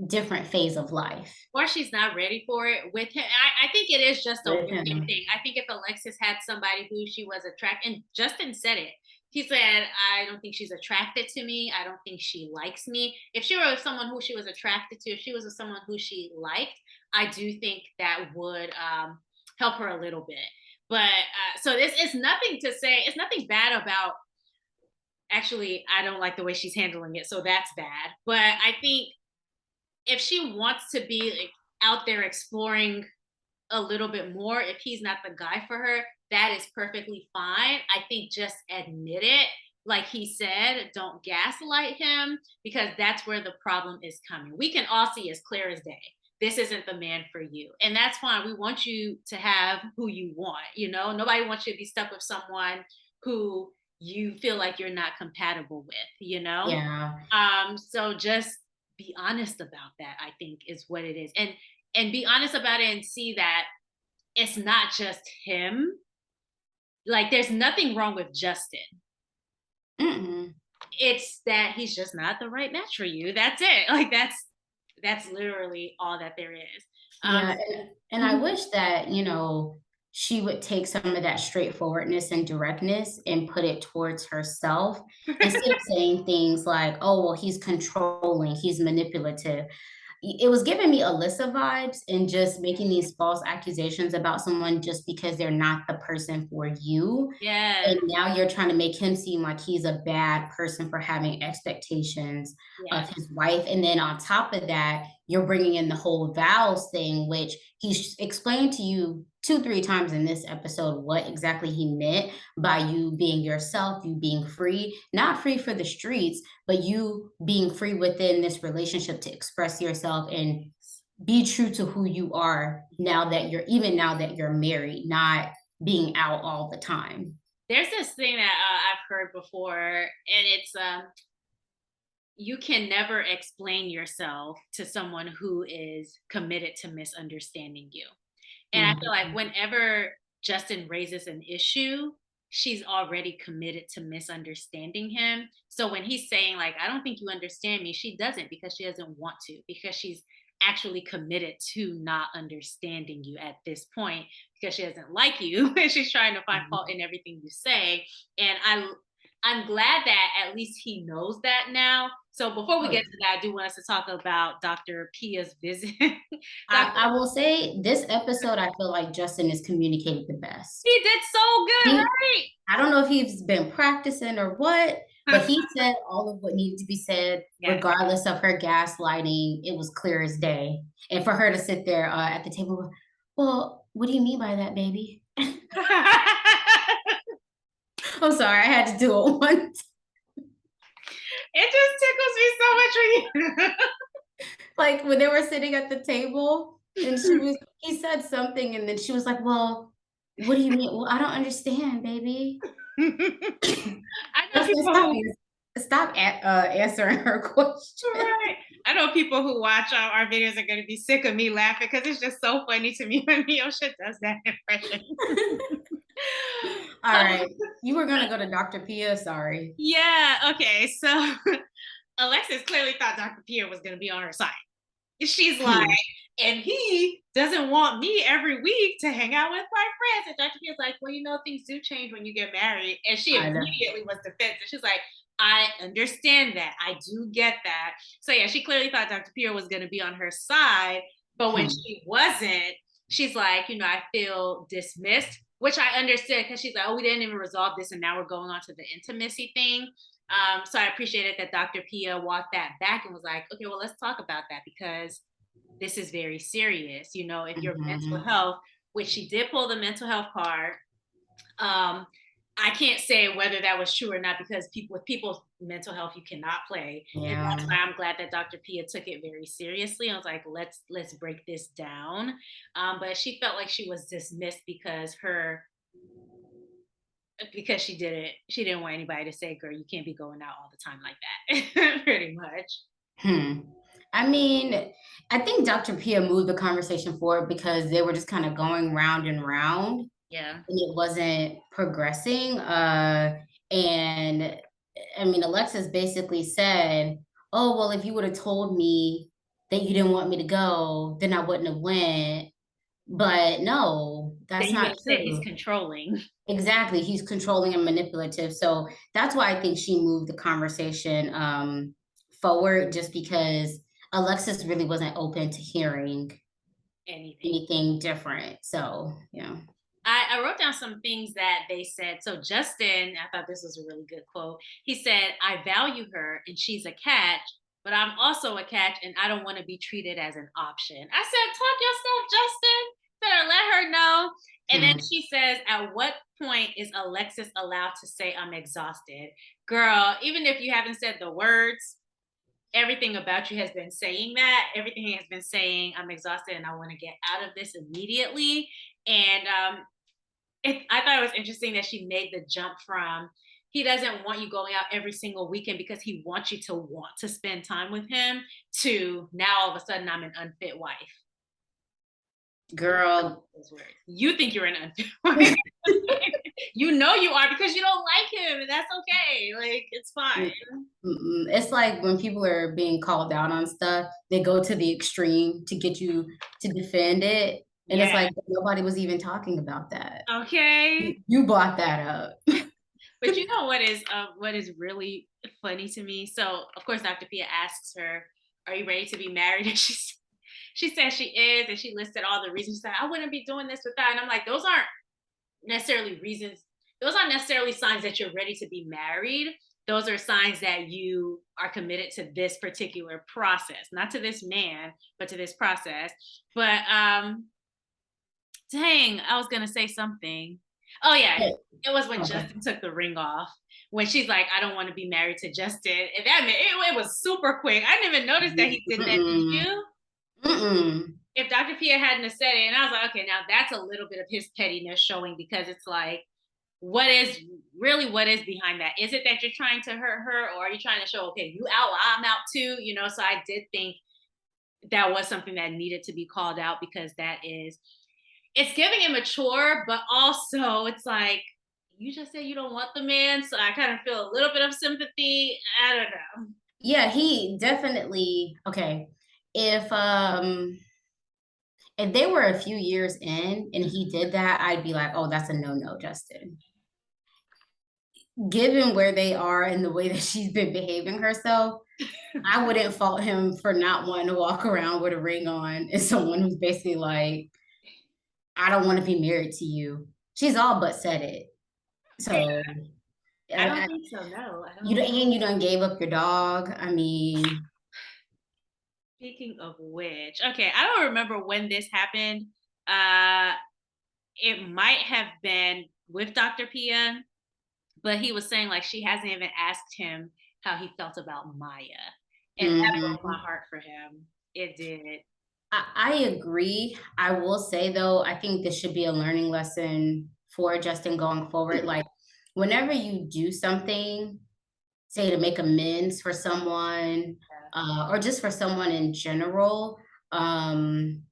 different phase of life Or she's not ready for it with him. I think it is just a with with him him. thing. I think if Alexis had somebody who she was attracted, and Justin said it. He said, I don't think she's attracted to me. I don't think she likes me. If she were with someone who she was attracted to, if she was with someone who she liked, I do think that would help her a little bit. But so this is nothing to say, it's nothing bad about actually, I don't like the way she's handling it. So that's bad. But I think if she wants to be like out there exploring a little bit more, if he's not the guy for her, that is perfectly fine. I think just admit it. Like he said, don't gaslight him because that's where the problem is coming. We can all see as clear as day. This isn't the man for you. And that's fine. We want you to have who you want. Nobody wants you to be stuck with someone who you feel like you're not compatible with. Yeah. So just be honest about that, I think is what it is. And be honest about it and see that it's not just him. Like there's nothing wrong with Justin. Mm-mm. It's that he's just not the right match for you. That's it. Like that's literally all that there is. Yeah, and I Mhm. wish that, she would take some of that straightforwardness and directness and put it towards herself instead of saying things like, "Oh, well, he's controlling, he's manipulative." It was giving me Alyssa vibes and just making these false accusations about someone just because they're not the person for you. Yes. And now you're trying to make him seem like he's a bad person for having expectations Yeah. of his wife. And then on top of that, you're bringing in the whole vows thing, which he's explained to you 2, 3 times in this episode what exactly he meant by you being yourself, you being free, not free for the streets, but you being free within this relationship to express yourself and be true to who you are now that you're married, not being out all the time. There's this thing that I've heard before, and it's you can never explain yourself to someone who is committed to misunderstanding you. And I feel like Mhm. whenever Justin raises an issue, she's already committed to misunderstanding him. So when he's saying like, "I don't think you understand me," she doesn't because she doesn't want to because she's actually committed to not understanding you at this point because she doesn't like you and she's trying to find Mhm. fault in everything you say. And I'm glad that at least he knows that now. So before we Oh, get yeah. to that, I do want us to talk about Dr. Pia's visit. Dr. I will say this episode, I feel like Justin is communicated the best. He did so good, He, right? I don't know if he's been practicing or what, but he said all of what needed to be said, Yes. regardless of her gaslighting. It was clear as day. And for her to sit there at the table, well, what do you mean by that, baby? I'm sorry, I had to do it once. It just tickles me so much when you Like when they were sitting at the table and he said something and then she was like, well, what do you mean? Well, I don't understand, baby. I know Justin, people who answering her question. right. I know people who watch our videos are going to be sick of me laughing because it's just so funny to me when Miosha does that impression. All right. You were gonna go to Dr. Pia, sorry. Yeah. Okay. So Alexis clearly thought Dr. Pia was going to be on her side. She's like, Hmm. and he doesn't want me every week to hang out with my friends. And Dr. Pia's like, well, things do change when you get married. And she I know. immediately was defensive. She's like, I understand that. I do get that. So yeah, she clearly thought Dr. Pia was going to be on her side. But when Hmm. she wasn't, she's like, I feel dismissed, which I understood because she's like, oh, we didn't even resolve this. And now we're going on to the intimacy thing. So I appreciated that Dr. Pia walked that back and was like, okay, well, let's talk about that because this is very serious. If your mental Mhm. health, which she did pull the mental health card, I can't say whether that was true or not because with people's mental health, you cannot play. And Yeah. that's why I'm glad that Dr. Pia took it very seriously. I was like, let's break this down. But she felt like she was dismissed because she didn't want anybody to say, girl, you can't be going out all the time like that. Pretty much. Hmm. I mean, I think Dr. Pia moved the conversation forward because they were just kind of going round and round Yeah. and it wasn't progressing. And I mean, Alexis basically said, oh, well, if you would have told me that you didn't want me to go, then I wouldn't have went. But no, Then that's you're not gonna say he's true. controlling. Exactly. He's controlling and manipulative. So that's why I think she moved the conversation forward just because Alexis really wasn't open to hearing Anything. anything different. So, yeah. I wrote down some things that they said. So Justin, I thought this was a really good quote. He said, I value her and she's a catch, but I'm also a catch and I don't want to be treated as an option. I said, talk yourself, Justin. Better let her know. And then Hmm. she says, at what point is Alexis allowed to say I'm exhausted? Girl, even if you haven't said the words, everything about you has been saying that. Everything has been saying I'm exhausted and I want to get out of this immediately. And I thought it was interesting that she made the jump from he doesn't want you going out every single weekend because he wants you to want to spend time with him to now all of a sudden I'm an unfit wife. Girl. Those words. You think you're an unfit wife. You are because you don't like him, and that's okay. Like it's fine. It's like when people are being called out on stuff, they go to the extreme to get you to defend it. And it's Yeah. like nobody was even talking about that. Okay. You brought that up. But you know what is really funny to me? So of course Dr. Pia asks her, "Are you ready to be married?" And she says she is, and she listed all the reasons. She said, "I wouldn't be doing this without." And I'm like, those aren't necessarily reasons. Those aren't necessarily signs that you're ready to be married. Those are signs that you are committed to this particular process, not to this man, but to this process. But dang, I was gonna say something. Oh yeah, it was when Okay. Justin took the ring off. When she's like, "I don't want to be married to Justin," and that meant it was super quick. I didn't even notice that he did that. Did Mm-mm. you? Mm-mm. If Dr. Pia hadn't have said it, and I was like, okay, now that's a little bit of his pettiness showing because it's like, what is behind that? Is it that you're trying to hurt her, or are you trying to show, okay, you out, I'm out too? So I did think that was something that needed to be called out because it's giving immature, but also it's like you just said you don't want the man, so I kind of feel a little bit of sympathy. I don't know. Yeah, he definitely okay. if if they were a few years in and he did that, I'd be like, oh, that's a no, Justin. Given where they are and the way that she's been behaving herself, I wouldn't fault him for not wanting to walk around with a ring on and someone who's basically like, I don't want to be married to you. She's all but said it. So I don't think so. No, I you don't. don't, and you done gave up your dog. I mean, Speaking of which, okay, I don't remember when this happened. Uh, it might have been with Dr. Pia, but he was saying like she hasn't even asked him how he felt about Maya, and that broke my mhm. heart for him. It did. I agree. I will say though, I think this should be a learning lesson for Justin going forward. Like, whenever you do something, say to make amends for someone, or just for someone in general, um,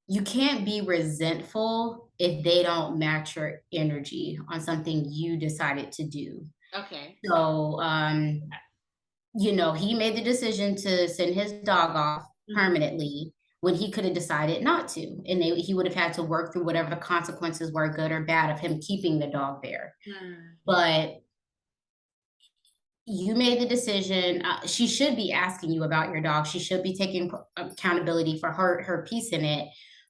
you can't be resentful if they don't match your energy on something you decided to do. Okay. So, he made the decision to send his dog off Mhm. permanently when he could have decided not to. And he would have had to work through whatever the consequences were, good or bad, of him keeping the dog there. Mm. But you made the decision. She should be asking you about your dog. She should be taking accountability for her piece in it.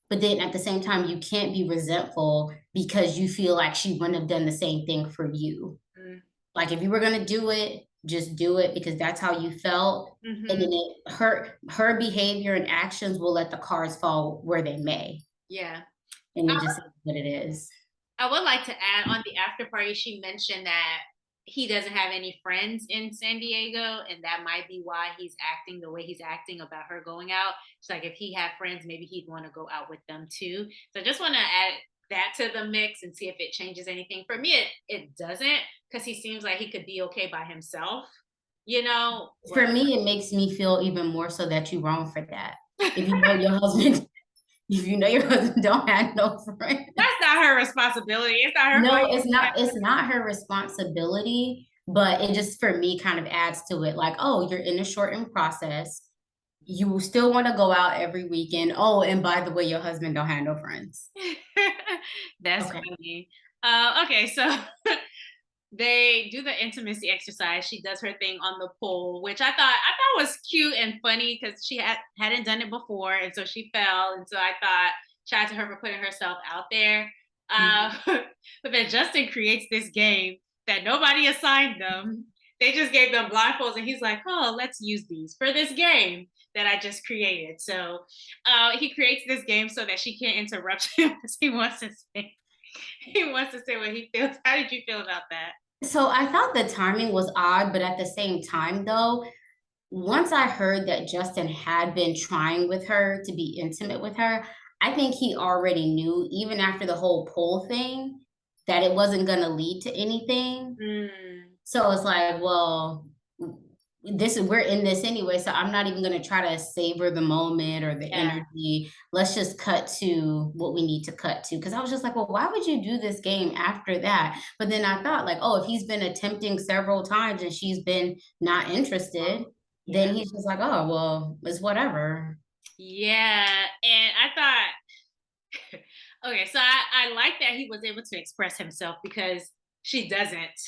But then at the same time, you can't be resentful because you feel like she wouldn't have done the same thing for you. Mm. Like, if you were gonna do it, just do it because that's how you felt. And Mhm. then her behavior and actions will let the cards fall where they may. Yeah. And it just is what it is. I would like to add on the after party, she mentioned that he doesn't have any friends in San Diego, and that might be why he's acting the way he's acting about her going out. It's like if he had friends, maybe he'd want to go out with them too. So I just want to add that to the mix and see if it changes anything. For me, it doesn't, because he seems like he could be okay by himself, you know? For Well, me, it makes me feel even more so that you're wrong for that. If you know your husband, if you know your husband don't have no friends. that's not her responsibility. It's not her fault. No, it's not her responsibility, but it just for me kind of adds to it. Like, oh, you're in a shortened process. You still want to go out every weekend. Oh, and by the way, your husband don't have no friends. That's Okay. funny. Okay, so they do the intimacy exercise. She does her thing on the pole, which I thought was cute and funny because she hadn't done it before, and so she fell. And so I thought, shout out to her for putting herself out there. Uh, Mhm. but then Justin creates this game that nobody assigned them. They just gave them blindfolds, and he's like, "Oh, let's use these for this game that I just created." So he creates this game so that she can't interrupt him because he wants to say what he feels. How did you feel about that? So I thought the timing was odd, but at the same time, though, once I heard that Justin had been trying with her to be intimate with her, I think he already knew, even after the whole poll thing, that it wasn't going to lead to anything. Mm, So it's like, well, we're in this anyway, so I'm not even gonna try to savor the moment or the yeah. energy. Let's just cut to what we need to cut to. Because I was just like, well, why would you do this game after that? But then I thought, like, oh, if he's been attempting several times and she's been not interested, Yeah. then he's just like, oh, well, it's whatever. Yeah. And I thought, okay, so I like that he was able to express himself because she doesn't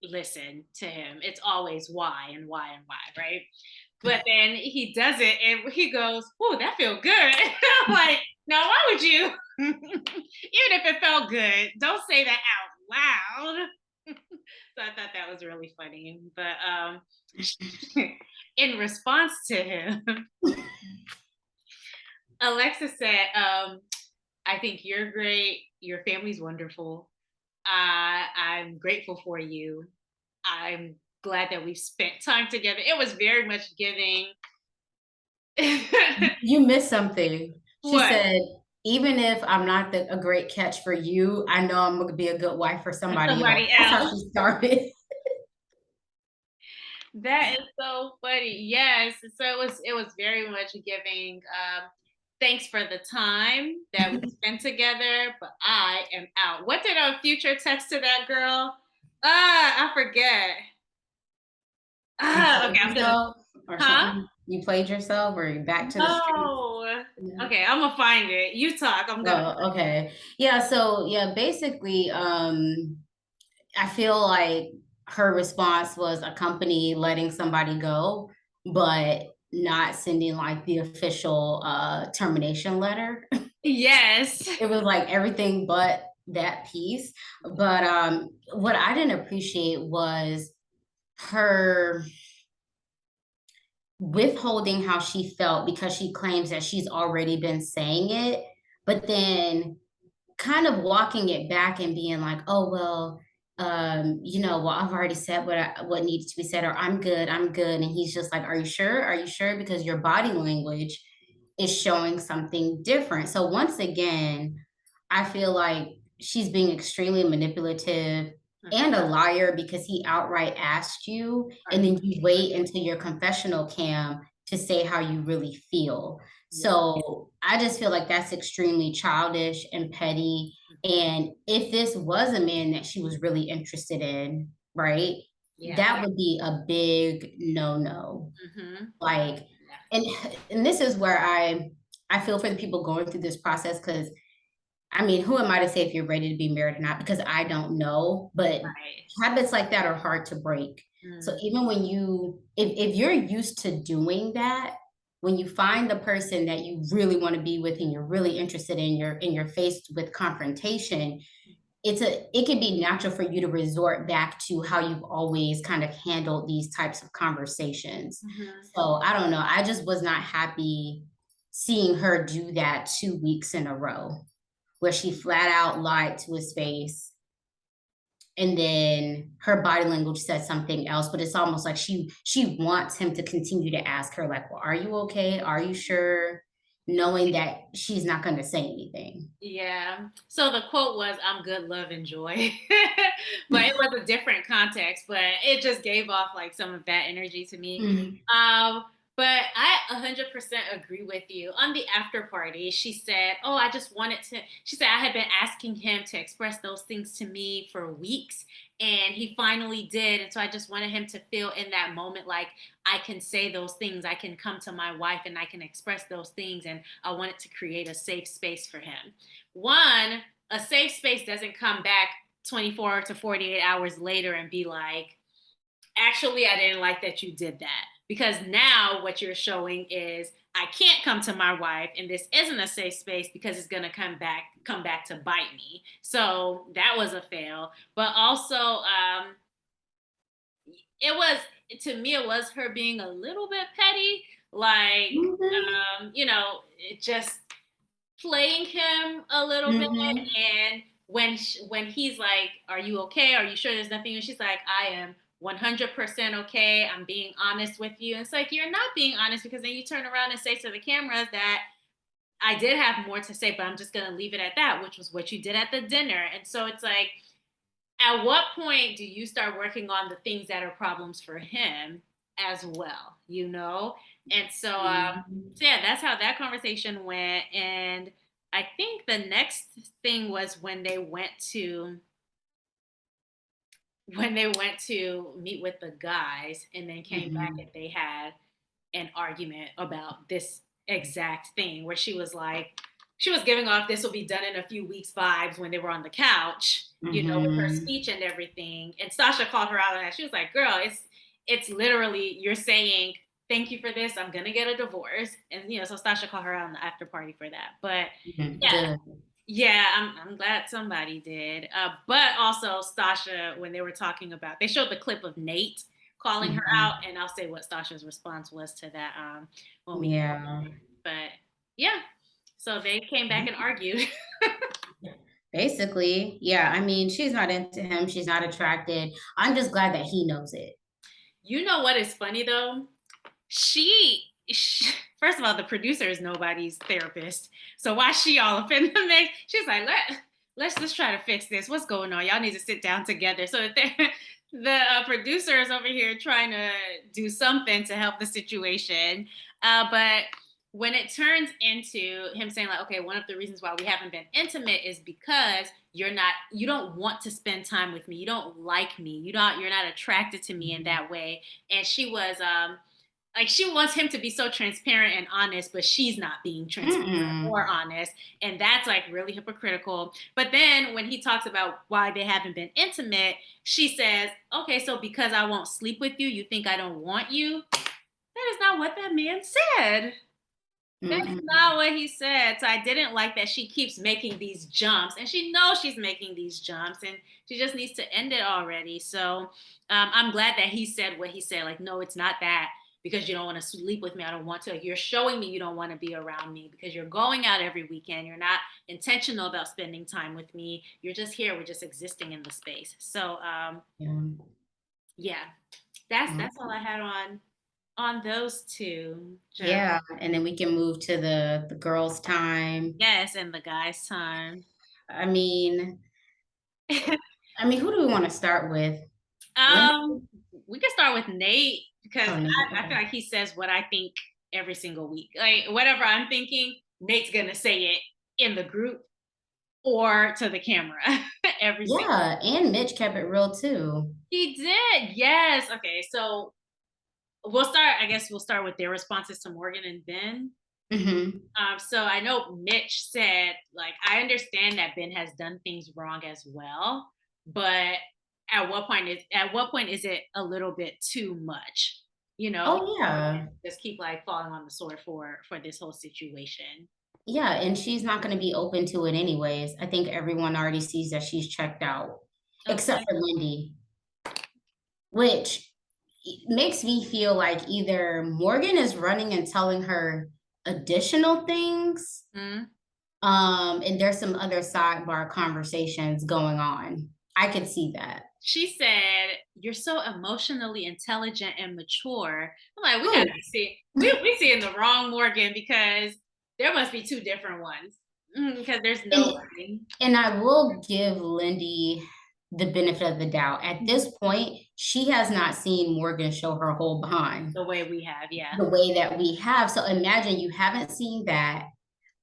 listen to him. It's always why and why and why, right? But then he does it and he goes, "Oh, that felt good." I'm like, "No, why would you? Even if it felt good, don't say that out loud." So I thought that was really funny. But in response to him, Alexa said, "I think you're great. Your family's wonderful. I'm grateful for you. I'm glad that we've spent time together." It was very much giving. You missed something. She What? said, even if I'm not a great catch for you, I know I'm gonna be a good wife for somebody else. Somebody That's how else. she started. That is so funny. Yes. So it was very much giving thanks for the time that we spent together, but I am out. What did our future text to that girl? I forget. You Okay, told I'm me gonna so or huh? something. You played yourself or you back to the streets? No. Yeah. Okay, I'm gonna find it. You talk. I'm gonna Oh, okay. Yeah, so yeah, basically, I feel like her response was a company letting somebody go, but not sending like the official termination letter. Yes. It was like everything but that piece. But what I didn't appreciate was her withholding how she felt because she claims that she's already been saying it, but then kind of walking it back and being like, "Oh, well, well, I've already said what needs to be said, or I'm good." And he's just like, "Are you sure? Are you sure? Because your body language is showing something different." So once again, I feel like she's being extremely manipulative and a liar because he outright asked you, and then you wait until your confessional cam to say how you really feel. Yeah. So I just feel like that's extremely childish and petty. And if this was a man that she was really interested in, right, Yeah. that would be a big no-no. Mhm. Like, and and this is where I feel for the people going through this process because I mean, who am I to say if you're ready to be married or not? Because I don't know, but Right. habits like that are hard to break. So Mm. even when if you're used to doing that, when you find the person that you really want to be with and you're really interested in, you're faced with confrontation, it can be natural for you to resort back to how you've always kind of handled these types of conversations. Mhm. So I don't know. I just was not happy seeing her do that 2 weeks in a row where she flat out lied to his face and then her body language said something else, but it's almost like she wants him to continue to ask her like, well, are you okay, are you sure, knowing that she's not going to say anything. Yeah. So the quote was, "I'm good, love, and joy," but it was a different context. But it just gave off like some of that energy to me. Mhm. Um, but I 100% agree with you. On the after party, she said, "Oh, I just wanted to." She said, "I had been asking him to express those things to me for weeks, and he finally did. And so I just wanted him to feel in that moment like I can say those things. I can come to my wife and I can express those things. And I wanted to create a safe space for him." One, a safe space doesn't come back 24 to 48 hours later and be like, actually, I didn't like that you did that. Because now what you're showing is I can't come to my wife and this isn't a safe space because it's gonna come back to bite me. So that was a fail. But also, it was to me, it was her being a little bit petty. Like, Mhm. it just playing him a little bit. Mhm. And when he's like, "Are you okay? Are you sure there's nothing?" And she's like, "I am 100% okay. I'm being honest with you." And it's like you're not being honest because then you turn around and say to the cameras that I did have more to say, but I'm just gonna leave it at that, which was what you did at the dinner. And so it's like, at what point do you start working on the things that are problems for him as well, and so Mhm. so yeah, that's how that conversation went. And I think the next thing was when they went to meet with the guys and then came back and Mhm. they had an argument about this exact thing where she was giving off "this will be done in a few weeks" vibes when they were on the couch, with her Mhm. speech and everything. And Sasha called her out on that. She was like, "Girl, it's literally you're saying thank you for this. I'm gonna get a divorce." And so Sasha called her out on the after party for that. But Mhm. yeah, Good. yeah, I'm glad somebody did. But also Stasha, when they were talking about, they showed the clip of Nate calling her out, Mhm. and I'll say what Stasha's response was to that when we get Yeah. there. But yeah, so they came back and argued. Basically, yeah. I mean, she's not into him. She's not attracted. I'm just glad that he knows it. You know what is funny though? She first of all, the producer is nobody's therapist, so why she all up in the mix? She's like, let's try to fix this. What's going on? Y'all need to sit down together. So the producer is over here trying to do something to help the situation, but when it turns into him saying like, okay, one of the reasons why we haven't been intimate is because you don't want to spend time with me, you don't like me, you're not attracted to me in Mhm. that way. And she was like she wants him to be so transparent and honest, but she's not being transparent Mm-mm. or honest. And that's like really hypocritical. But then when he talks about why they haven't been intimate, she says, okay, so because I won't sleep with you, you think I don't want you? That is not what that man said. That's Mm-mm. not what he said. So I didn't like that she keeps making these jumps, and she knows she's making these jumps, and she just needs to end it already. So I'm glad that he said what he said. Like, no, it's not that because you don't want to sleep with me. I don't want to. Like, you're showing me you don't want to be around me because you're going out every weekend. You're not intentional about spending time with me. You're just here. We're just existing in the space. So Yeah. yeah, that's all Mm. I had on those two. Just, Yeah, and then we can move to the girls' time. yes, and the guys' time. I mean, who do we want to start with? Lindsay? Um, we can start with Nate because Oh, Nate. I feel Okay. like he says what I think every single week. Like whatever I'm thinking, Nate's gonna say it in the group or to the camera every single. Yeah, and Mitch kept it real too. He did, yes. Okay, so we'll start. I guess we'll start with their responses to Morgan and Ben. Hmm. So I know Mitch said, like, I understand that Ben has done things wrong as well, but at what point is it a little bit too much? You know, Oh yeah. just keep like falling on the sword for this whole situation. Yeah, and she's not going to be open to it anyways. I think everyone already sees that she's checked out, except Okay. for Lindy, which makes me feel like either Morgan is running and telling her additional things, Mhm. and there's some other sidebar conversations going on. I could see that. She said, "You're so emotionally intelligent and mature." I'm like, we gotta Oh, be see we seeing the wrong Morgan because there must be two different ones. Because there's no and way. and I will give Lindy the benefit of the doubt. At this point, she has not seen Morgan show her whole behind The way we have, yeah. the way that we have. So imagine you haven't seen that.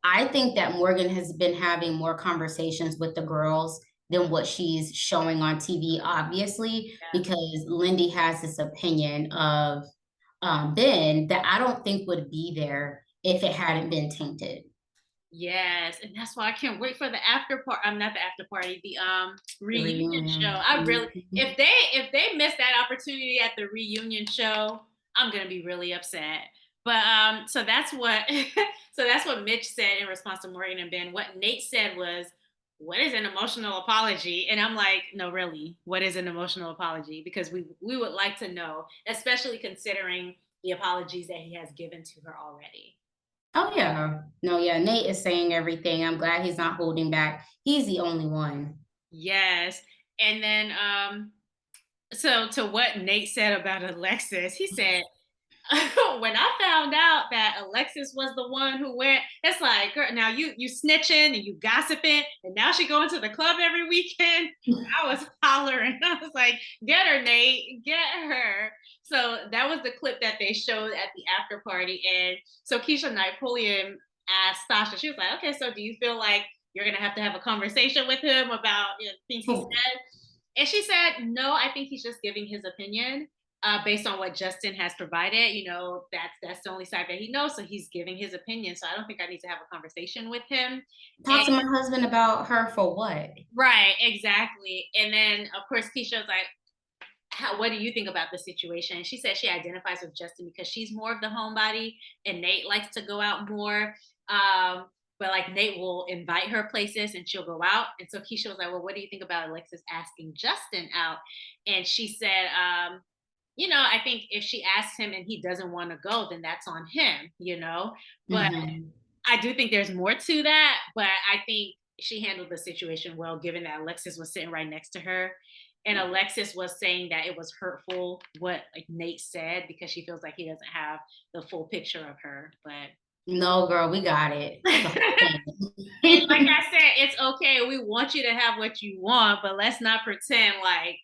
I think that Morgan has been having more conversations with the girls than what she's showing on TV, obviously, Yeah. because Lindy has this opinion of Ben that I don't think would be there if it hadn't been tainted. Yes, and that's why I can't wait for the after part. I'm not the after party, the The reunion show. reunion. I really, Mhm. if they miss that opportunity at the reunion show, I'm gonna be really upset. But so that's what so that's what Mitch said in response to Morgan and Ben. What Nate said was, "What is an emotional apology?" And I'm like, "No, really, what is an emotional apology?" Because we would like to know, especially considering the apologies that he has given to her already. Oh yeah. No, yeah. Nate is saying everything. I'm glad he's not holding back. He's the only one. Yes. And then so to what Nate said about Alexis, he said, when I found out that Alexis was the one who went, it's like, girl, now you snitching and you gossiping, and now she going to the club every weekend. I was hollering. I was like, get her, Nate, get her. So that was the clip that they showed at the after party. And so Keisha Napoleon asked Sasha, she was like, okay, so do you feel like you're gonna have to have a conversation with him about things he Oh, said? And she said, no, I think he's just giving his opinion based on what Justin has provided. That's the only side that he knows. So he's giving his opinion. So I don't think I need to have a conversation with him. And talk to my husband about her for what? right, exactly. And then of course Keisha was like, what do you think about the situation? And she said she identifies with Justin because she's more of the homebody and Nate likes to go out more. Um, but like Nate will invite her places and she'll go out. And so Keisha was like, well, what do you think about Alexis asking Justin out? And she said, I think if she asks him and he doesn't want to go, then that's on him. But Hmm. I do think there's more to that. But I think she handled the situation well, given that Alexis was sitting right next to her. And Alexis was saying that it was hurtful what like Nate said because she feels like he doesn't have the full picture of her. But No, girl, we got it. The whole and like thing. I said, it's okay. We want you to have what you want, but let's not pretend like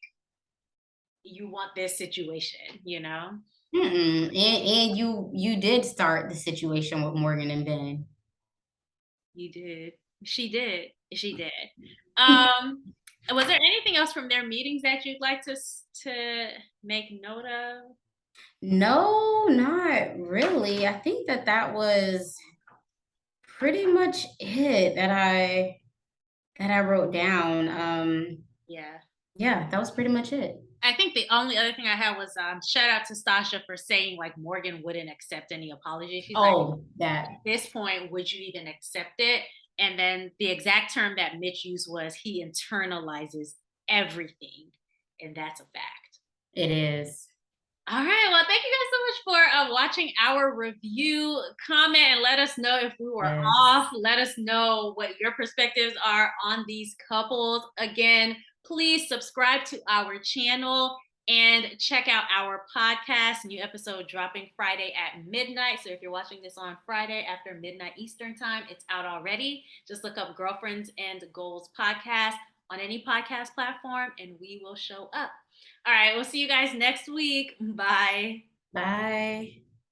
you want this situation. Mm-mm. And you did start the situation with Morgan and Ben. You did. She did. She did. Um, was there anything else from their meetings that you'd like to make note of? No, not really. I think that that was pretty much it that I wrote down. Yeah. Yeah, that was pretty much it. I think the only other thing I had was shout out to Stasha for saying like Morgan wouldn't accept any apology. She's like, Oh, at that this point, would you even accept it? And then the exact term that Mitch used was he internalizes everything. And that's a fact. it is. All right. Well, thank you guys so much for watching our review. Comment and let us know if we were Yes. off. Let us know what your perspectives are on these couples. Again, please subscribe to our channel and check out our podcast. New episode dropping Friday at midnight. So if you're watching this on Friday after midnight Eastern time, it's out already. Just look up Girlfriends and Goals podcast on any podcast platform and we will show up. All right, we'll see you guys next week. Bye. Bye.